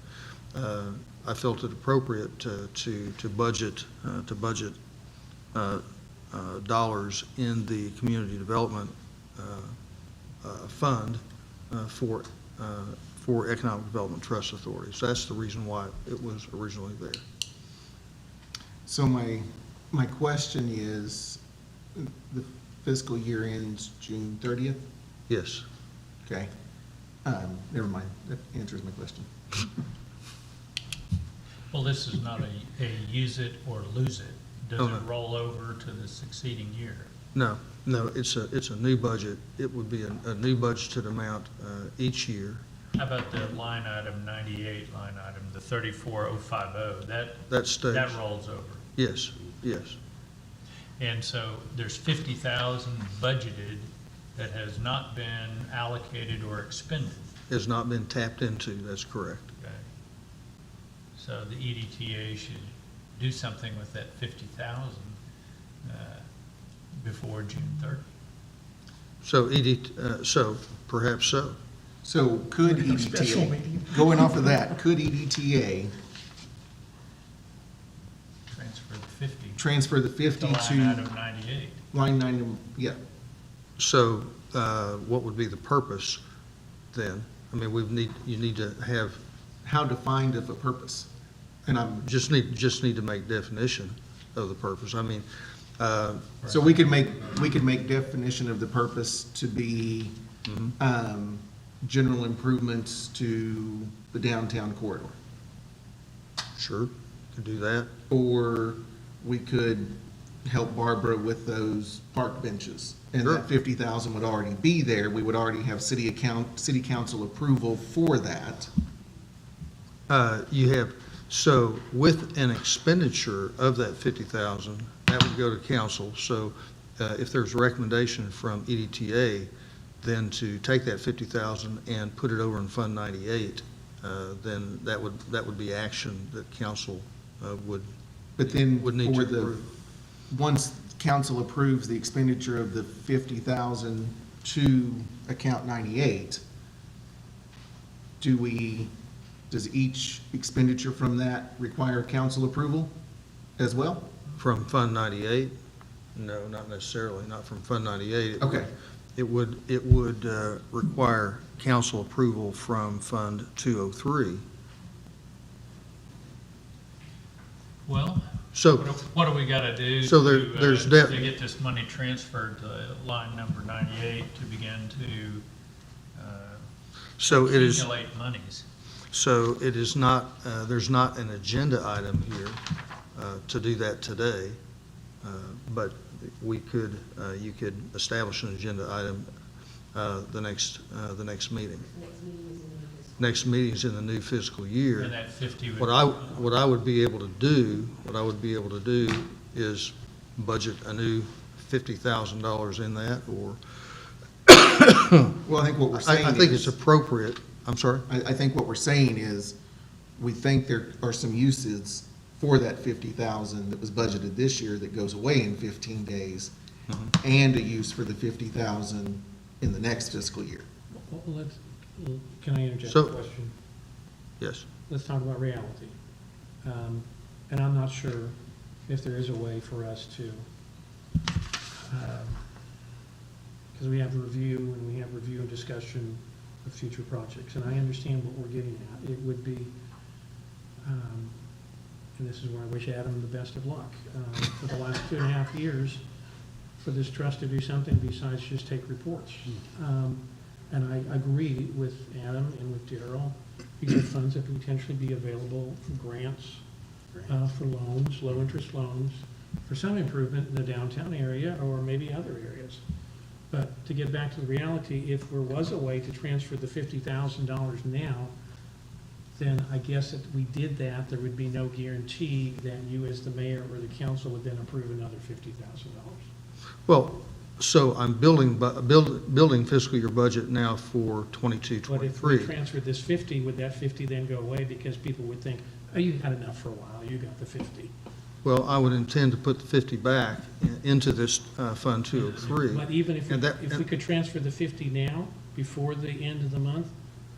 I felt it appropriate to budget dollars in the community development fund for Economic Development Trust Authority. So that's the reason why it was originally there. so my question is, the fiscal year ends June 30th? Yes. Okay. Never mind, that answers my question. Well, this is not a use it or lose it. Does Oh, it no. roll over to the succeeding year? No, it's a new budget. It would be a new budgeted amount each year. How about the line item 98 line item, the 34050? That stays. That rolls over. Yes, yes. And so there's 50,000 budgeted that has not been allocated or expended. Has not been tapped into, that's correct. Okay. So the EDTA should do something with that 50,000 before June 30. So perhaps so. So could EDTA, going off of that, could EDTA Transfer the 50 transfer the 50 to line to item 98. line 9? Yeah. So what would be the purpose then? I mean, you need to have, How defined of a purpose? And I'm, just need to make definition of the purpose. I mean, so we could make definition of the purpose to be general improvements to the downtown corridor. sure, could do that. Or we could help Barbara with those park benches. And Sure. that 50,000 would already be there. We would already have city council approval for that. So with an expenditure of that 50,000, that would go to council. So if there's a recommendation from EDTA, then to take that 50,000 and put it over in Fund 98, then that would be action that council would But then need for to the, approve. once council approves the expenditure of the 50,000 to account 98, does each expenditure from that require council approval as well? From Fund 98? No, not necessarily, not from Fund 98. Okay. It would require council approval from Fund 203. Well, So, what do we gotta do So there- to, there's to def- get this money transferred to line number 98 to begin to so it is, accumulate monies? so it is not, there's not an agenda item here to do that today, but we could, you could establish an agenda item the next meeting. Next meeting is in the new fiscal year. And that 50 would. What I would be able to do is budget a new $50,000 in that, or, Well, I think what we're saying I think is- it's appropriate, I'm sorry? I think what we're saying is, we think there are some uses for that 50,000 that was budgeted this year that goes away in 15 days, and a use for the 50,000 in the next fiscal year. Well, can I interject a So- question? Yes. Let's talk about reality. And I'm not sure if there is a way for us to, because we have review and discussion of future projects, and I understand what we're getting at. It would be, and this is where I wish Adam the best of luck, for the last 2.5 years, for this trust to do something besides just take reports. And I agree with Adam and with Darrell. These are funds that could potentially be available for grants, for loans, low-interest loans, for some improvement in the downtown area or maybe other areas. But to get back to the reality, if there was a way to transfer the $50,000 now, then I guess if we did that, there would be no guarantee that you as the mayor or the council would then approve another $50,000. Well, so I'm building fiscal year budget now for 22, But if we 23. transferred this 50, would that 50 then go away because people would think, oh, you had enough for a while, you got the 50? Well, I would intend to put the 50 back into this Fund 203. But even if And that- we could transfer the 50 now, before the end of the month,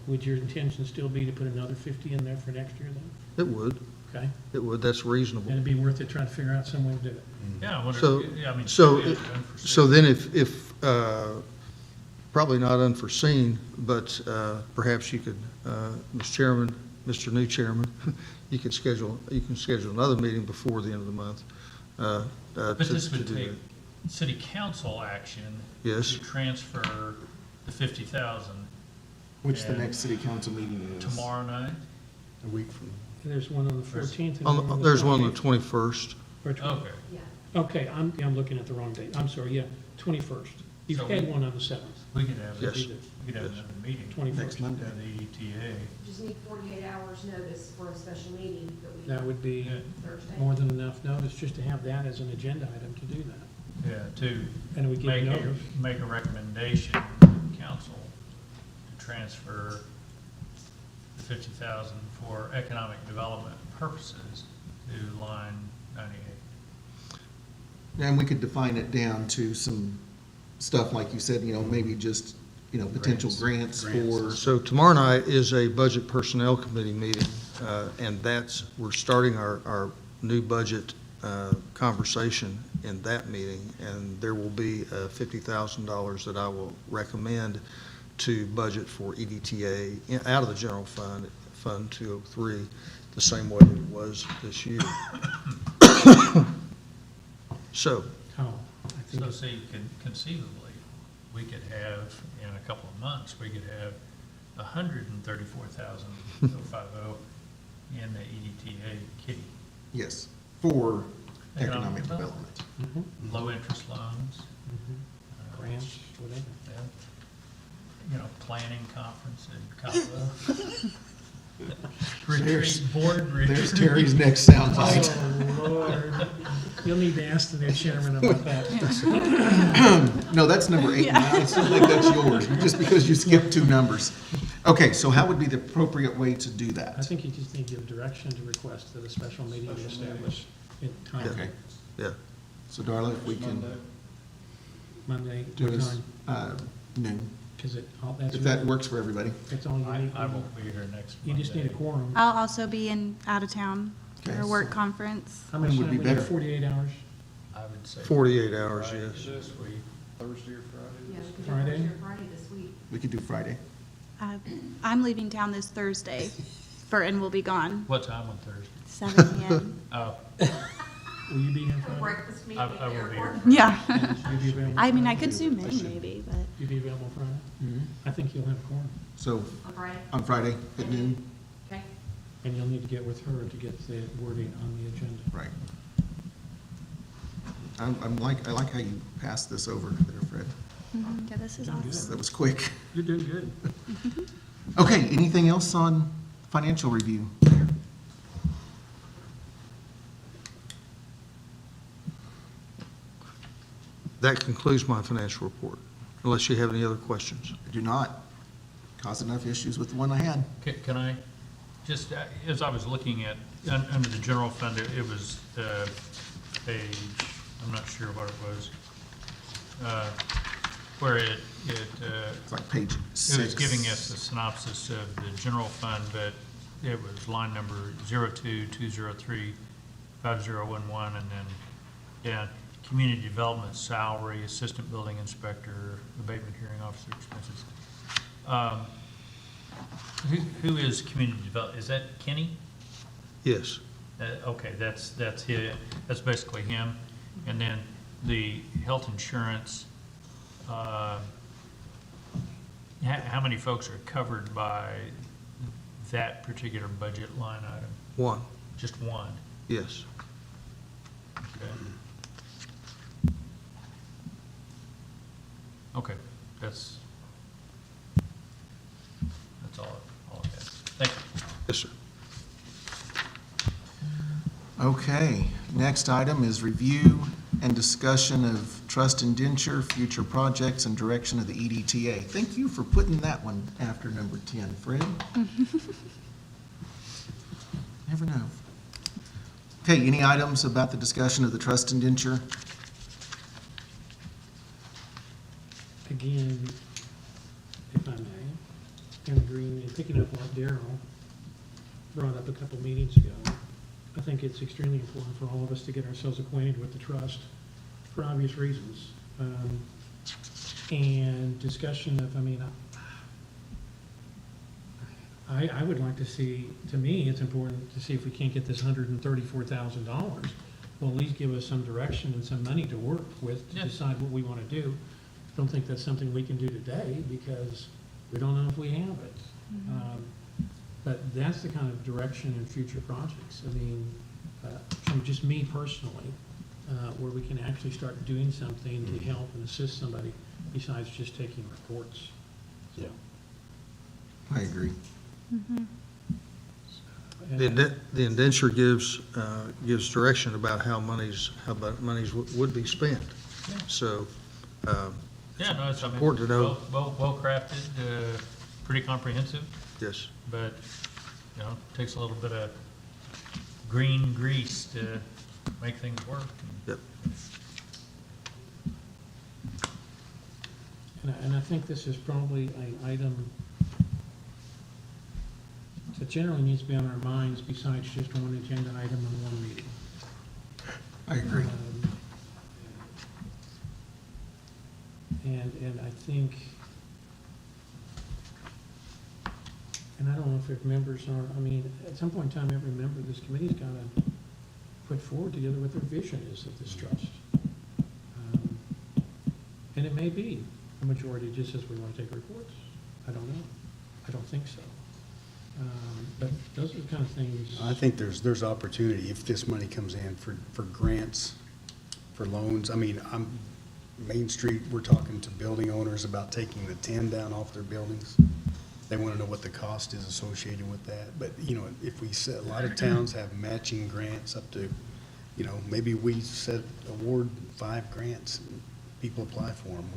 would your intention still be to put another 50 in there for next year then? It would, Okay? that's reasonable. And it'd be worth it trying to figure out some way to do it. Yeah, I wonder, So, yeah, I mean. so, yeah, so then if, probably not unforeseen, but perhaps you could, Mr. Chairman, Mr. New Chairman, you can schedule another meeting before the end of the month. But this would take city council action. Yes. To transfer the 50,000 Which the And next city council meeting is. tomorrow night. A week from And there's one on the 14th. and one on the There's one on the 28th. 21st. Or tw- Okay. Okay, I'm looking at the wrong date. I'm sorry, yeah, 21st. You've So had we- one on the 7th. We could have, Yes. we could have Yes. another meeting. 21st. At the EDTA. Just need 48 hours notice for a special meeting that we, That would be Yeah. Thursday. more than enough notice just to have that as an agenda item to do that. Yeah, to And we give make notice. make a recommendation to the council to transfer the 50,000 for economic development purposes to line 98. And we could define it down to some stuff, like you said, maybe just, potential grants for. So tomorrow night is a Budget Personnel Committee meeting, and we're starting our new budget conversation in that meeting, and there will be $50,000 that I will recommend to budget for EDTA out of the general fund, Fund 203, the same way it was this year. So, Oh, I think, So see, conceivably, we could have, in a couple of months, we could have 134,050 in the EDTA kitty. Yes, for economic development. mhm, Low-interest loans, mhm. Grants, whatever. yeah, planning conference in Cabo. Retreat, board retreat. There's Terry's next soundbite. Oh, Lord. You'll need to ask the new chairman about that. No, that's number 8 and 9. I still think that's yours, just because you skipped 2 numbers. Okay, so how would be the appropriate way to do I that? think you just need to give direction to request that a special meeting be established in time. Okay, yeah, so Darla, if we can Monday, do what this, time? noon. Because that's. If that works for everybody. That's all you need. I won't be here next You just need a Monday. quorum. I'll also be out of town for Okay, a work conference. How much When would time be we have? better? 48 hours? I would say. 48 hours, Friday yes. This week. Thursday or Friday? Yeah, we could do Friday? Thursday or Friday this week. We could do Friday. I'm leaving town this Thursday and we'll be gone What time on Thursday? 7 p.m. Oh, Will you be here For Friday? breakfast meeting I at the will be here. airport. Yeah. Dennis, you be available I mean, I Friday? could zoom in maybe, but. You be available Friday? Mm-hmm. I think you'll have a quorum, So On Friday, on Friday at noon? okay? and you'll need to get with her to get the wording on the agenda. Right. I like how you passed this over there, Fred. Yeah, this is Doing good. awesome. That was quick. You're doing good. Okay, anything else on financial review? That concludes my financial report, unless you have any other questions. I do not. Caused enough issues with the one I had. Can I, just, as I was looking at, under the general fund, it was page, I'm not sure what it was, where it It's like page it 6. was giving us the synopsis of the general fund, but it was line number 022035011, and then, yeah, community development salary, assistant building inspector, abatement hearing officer expenses. Who is community develop, is that Kenny? Yes. Okay, that's his, that's basically him. And then the health insurance, how many folks are covered by that particular budget line item? One, Just one? yes. Okay. Okay, that's all I have. Thank you. Yes, sir. Okay, next item is review and discussion of trust indenture, future projects, and direction of the EDTA. Thank you for putting that one after number 10, Fred. Never know. Okay, any items about the discussion of the trust indenture? Again, if I may, and agreeing and picking up what Darrell brought up a couple meetings ago, I think it's extremely important for all of us to get ourselves acquainted with the trust for obvious reasons. And discussion of, I would like to see, to me, it's important to see if we can't get this $134,000. Will at least give us some direction and some money to work with to Yeah. decide what we want to do. Don't think that's something we can do today because we don't know if we have it. But that's the kind of direction in future projects. From just me personally, where we can actually start doing something to help and assist somebody besides just taking reports. Yeah. I agree. The indenture gives direction about how monies would be spent. Yeah. So, Yeah, no, it's, Important to know. well crafted, pretty comprehensive, yes. but, takes a little bit of green grease to make things work. Yep. And I think this is probably an item that generally needs to be on our minds besides just one agenda item and one meeting. I agree. And I think, and I don't know if members are, at some point in time, every member of this committee's got to put forward together what their vision is of this trust. And it may be a majority just as we want to take reports. I don't know. I don't think so. But those are the kind of things. I think there's opportunity if this money comes in for grants, for loans. Main Street, we're talking to building owners about taking the 10 down off their buildings. They want to know what the cost is associated with that. But, if we set, a lot of towns have matching grants up to, maybe we award 5 grants, and people apply for them.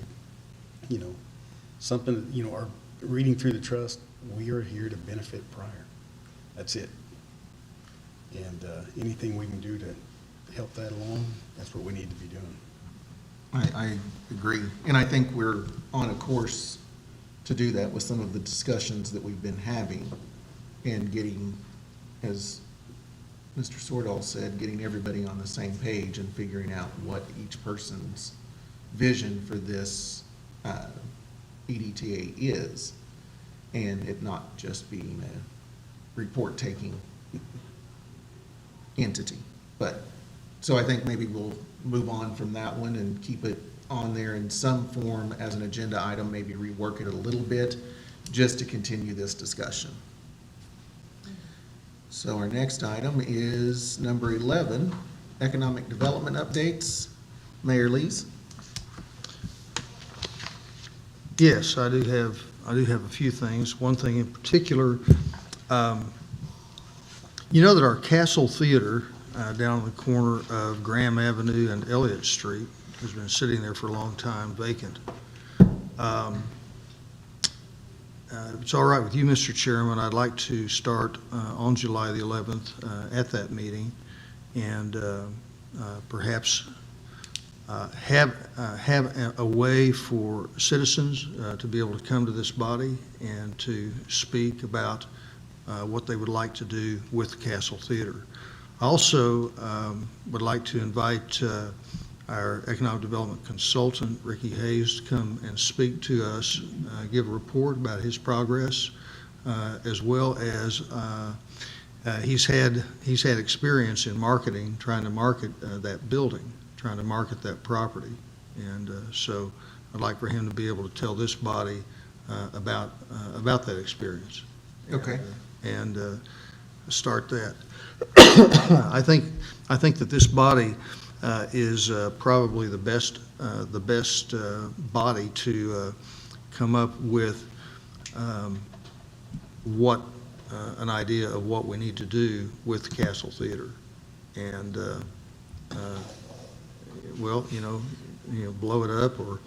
Something, our reading through the trust, we are here to benefit Pryor. That's it. And anything we can do to help that along, that's what we need to be doing. I agree. And I think we're on a course to do that with some of the discussions that we've been having and getting, as Mr. Swordall said, getting everybody on the same page and figuring out what each person's vision for this EDTA is, and it not just being a report-taking entity. But, so I think maybe we'll move on from that one and keep it on there in some form as an agenda item, maybe rework it a little bit, just to continue this discussion. So our next item is number 11, economic development updates. Mayor Lees? Yes, I do have a few things. One thing in particular, you know that our Castle Theater down on the corner of Graham Avenue and Elliott Street has been sitting there for a long time vacant. If it's all right with you, Mr. Chairman, I'd like to start on July the 11th at that meeting and perhaps have a way for citizens to be able to come to this body and to speak about what they would like to do with the Castle Theater. I also would like to invite our economic development consultant, Ricky Hayes, to come and speak to us, give a report about his progress, as well as he's had experience in marketing, trying to market that building, trying to market that property. And so I'd like for him to be able to tell this body about that experience. Okay. And start that. I think that this body is probably the best body to come up with what an idea of what we need to do with the Castle Theater. And well, blow it up or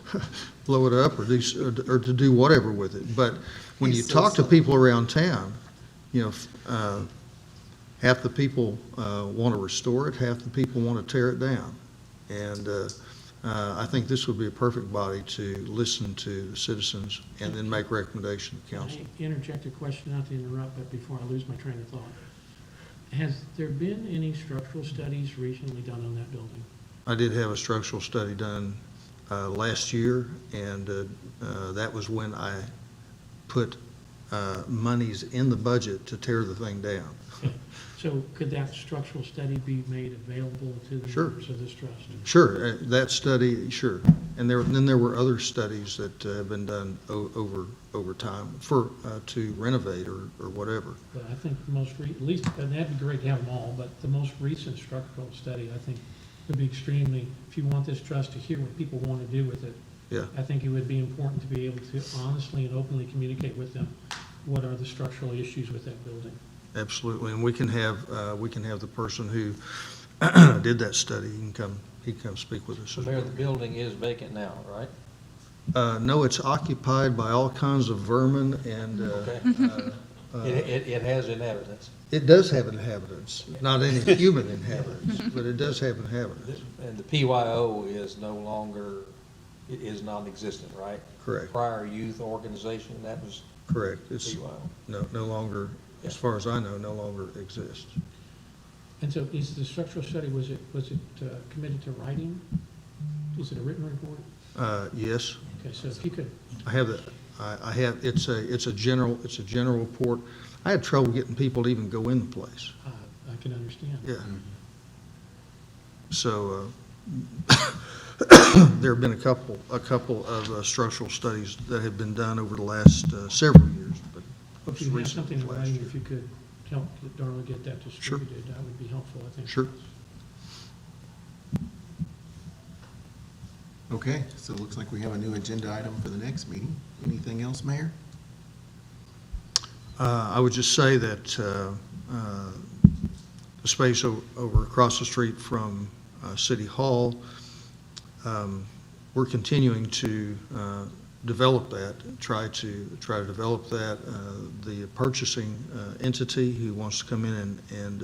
or to do whatever with it. But when you talk to people around town, half the people want to restore it, half the people want to tear it down. And I think this would be a perfect body to listen to the citizens and then make recommendation to council. Can I interject a question, not to interrupt, but before I lose my train of thought? Has there been any structural studies recently done on that building? I did have a structural study done last year, and that was when I put monies in the budget to tear the thing down. Okay. So could that structural study be made available to the Sure. members of this trust? Sure, that study, sure. And then there were other studies that have been done over time to renovate or whatever. But I think the most, at least, and that'd be great to have them all, but the most recent structural study, I think, would be extremely, if you want this trust to hear what people want to do with it, Yeah. I think it would be important to be able to honestly and openly communicate with them what are the structural issues with that building. Absolutely, and we can have the person who did that study, he can come speak with us. So Mayor, the building is vacant now, right? No, it's occupied by all kinds of vermin and, It has inhabitants. it does have inhabitants, not any human inhabitants, but it does have inhabitants. And the PYO is no longer, it is non-existent, right? Correct, Pryor Youth Organization, that was correct. It's PYO. no longer, as far as I know, no longer exists. And so is the structural study, was it committed to writing? Is it a written report? Yes, Okay, so if you could, I have that. I have, it's a general report. I had trouble getting people to even go in the place. I can understand. Yeah. So, there have been a couple of structural studies that have been done over the last several years, but If most you have recent something in was last writing, year. if you could help Darla get that distributed, that would be helpful, I think. Sure. Okay, so it looks like we have a new agenda item for the next meeting. Anything else, Mayor? I would just say that the space over across the street from City Hall, we're continuing to develop that, try to develop that. The purchasing entity who wants to come in and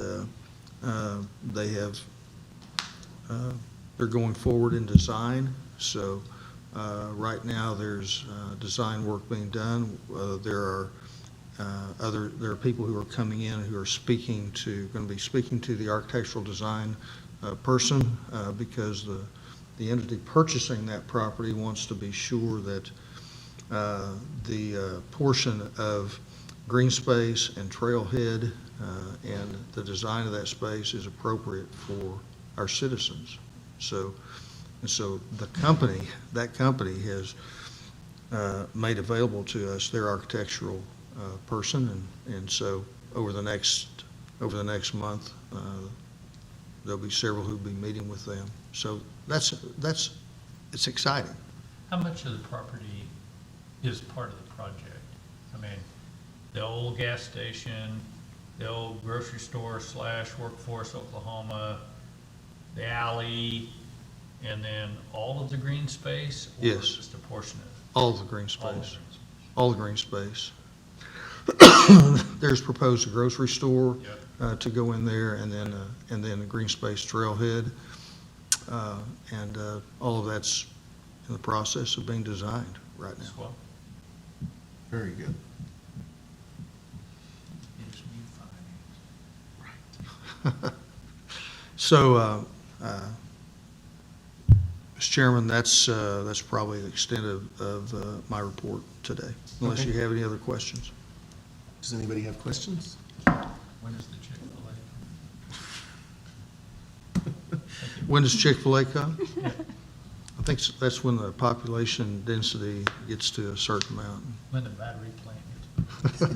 they're going forward in design. So Right now, there's design work being done. There are people who are coming in who are going to be speaking to the architectural design person, because the entity purchasing that property wants to be sure that the portion of green space and trailhead and the design of that space is appropriate for our citizens. So that company has made available to us their architectural person, and so over the next month, there'll be several who'll be meeting with them. So it's exciting. How much of the property is part of the project? I mean, the old gas station, the old grocery store / Workforce Oklahoma, the alley, and then all of the green space? Or Yes. just a portion of it? All of the green All of the space. green space. All the green space. There's proposed a grocery store to go in there, and then a green space trailhead. And all of that's in the process of being designed right As now. well. Very good. Gives me finance. So, Mr. Chairman, that's probably the extent of my report today, unless Okay. you have any other questions. Does anybody have questions? When is the Chick-fil-A? When does Chick-fil-A come? I think that's when the population density gets to a certain amount. When the battery plant gets.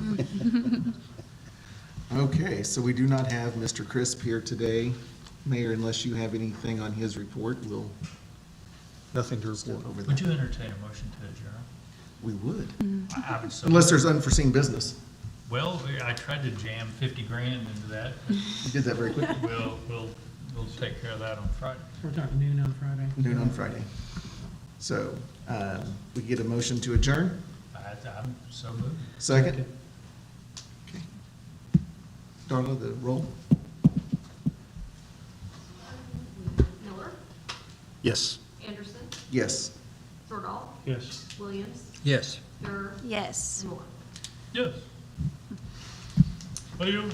Okay, so we do not have Mr. Crisp here today. Mayor, unless you have anything on his report, we'll Nothing to step report. over Would that. you entertain a motion to adjourn? We would, I would so. unless there's unforeseen business. Well, I tried to jam 50 grand into that, but You did that very quickly. we'll take care of that on Friday. We're talking noon on Friday. Noon on Friday. So, we get a motion to adjourn? I'm so moved. Second? Okay. Darla, the roll? Miller, Yes. Anderson, Yes. Sordahl, Yes. Williams, Yes. Durr, Yes. and Moore. Yes. Adios.